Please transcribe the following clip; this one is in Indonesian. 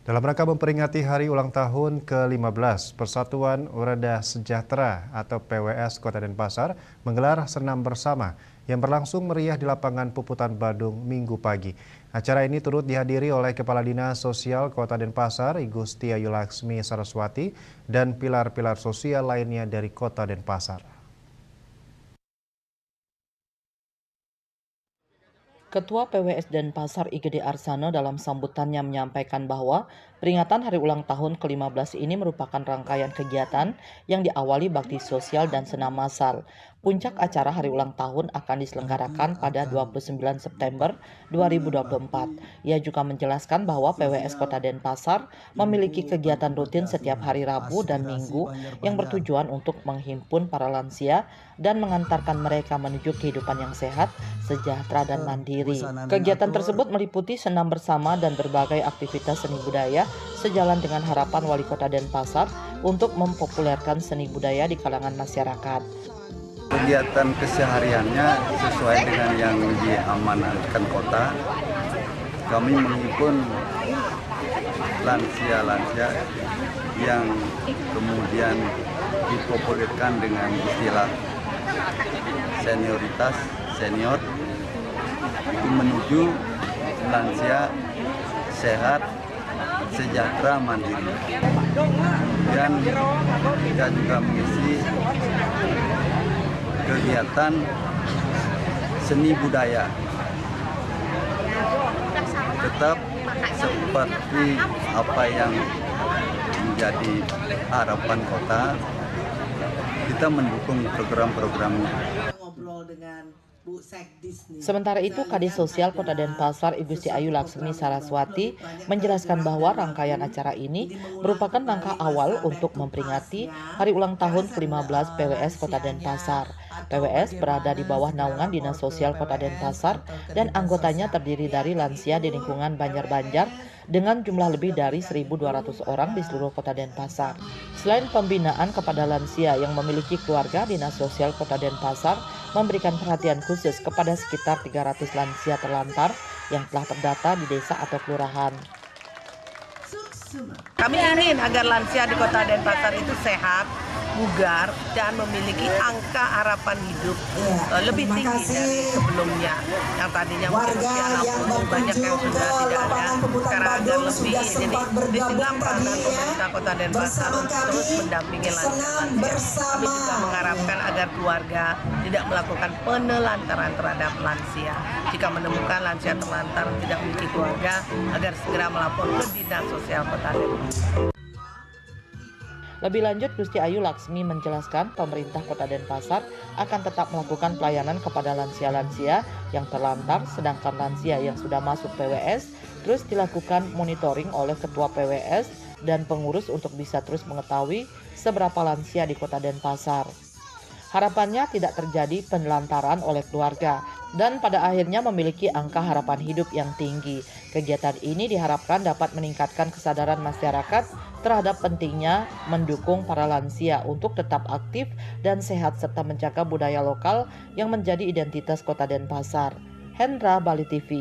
Dalam rangka memperingati hari ulang tahun ke-15, Persatuan Orada Sejahtera atau PWS Kota Denpasar menggelar senam bersama yang berlangsung meriah di lapangan Puputan Badung Minggu pagi. Acara ini turut dihadiri oleh Kepala Dinas Sosial Kota Denpasar, Igusti Ayu Laksmi Saraswati, dan pilar-pilar sosial lainnya dari Kota Denpasar. Ketua PWS Denpasar IGD Arsana dalam sambutannya menyampaikan bahwa peringatan hari ulang tahun ke-15 ini merupakan rangkaian kegiatan yang diawali bakti sosial dan senam massal. Puncak acara hari ulang tahun akan diselenggarakan pada 29 September 2024. Ia juga menjelaskan bahwa PWS Kota Denpasar memiliki kegiatan rutin setiap hari Rabu dan Minggu yang bertujuan untuk menghimpun para lansia dan mengantarkan mereka menuju kehidupan yang sehat, sejahtera dan mandiri. Kegiatan tersebut meliputi senam bersama dan berbagai aktivitas seni budaya sejalan dengan harapan Wali Kota Denpasar untuk mempopulerkan seni budaya di kalangan masyarakat. Kegiatan kesehariannya sesuai dengan yang diamanatkan kota. Kami menghimpun lansia-lansia yang kemudian dipopulerkan dengan istilah senior menuju lansia sehat, sejahtera, mandiri. Dan kita juga mengisi kegiatan seni budaya. Tetap seperti apa yang menjadi harapan kota, kita mendukung program-programnya. Sementara itu, Kadis Sosial Kota Denpasar Igusti Ayu Laksmi Saraswati menjelaskan bahwa rangkaian acara ini merupakan langkah awal untuk memperingati hari ulang tahun ke-15 PWS Kota Denpasar. PWS berada di bawah naungan Dinas Sosial Kota Denpasar dan anggotanya terdiri dari lansia di lingkungan Banjar-Banjar dengan jumlah lebih dari 1.200 orang di seluruh Kota Denpasar. Selain pembinaan kepada lansia yang memiliki keluarga, Dinas Sosial Kota Denpasar memberikan perhatian khusus kepada sekitar 300 lansia terlantar yang telah terdata di desa atau kelurahan. Kami ingin agar lansia di Kota Denpasar itu sehat, bugar, dan memiliki angka harapan hidup lebih tinggi dari sebelumnya. Yang tadinya mungkin usia 60, banyak yang sudah tidak ada. Sekarang agar lebih, jadi disinilah peranan pemerintah Kota Denpasar untuk terus mendampingi lansia. Kami juga mengharapkan agar keluarga tidak melakukan penelantaran terhadap lansia. Jika menemukan lansia terlantar tidak memiliki keluarga, agar segera melapor ke Dinas Sosial Kota Denpasar. Lebih lanjut, Gusti Ayu Laksmi menjelaskan pemerintah Kota Denpasar akan tetap melakukan pelayanan kepada lansia-lansia yang terlantar, sedangkan lansia yang sudah masuk PWS terus dilakukan monitoring oleh Ketua PWS dan pengurus untuk bisa terus mengetahui seberapa lansia di Kota Denpasar. Harapannya tidak terjadi penelantaran oleh keluarga dan pada akhirnya memiliki angka harapan hidup yang tinggi. Kegiatan ini diharapkan dapat meningkatkan kesadaran masyarakat terhadap pentingnya mendukung para lansia untuk tetap aktif dan sehat serta menjaga budaya lokal yang menjadi identitas Kota Denpasar. Hendra, Bali TV.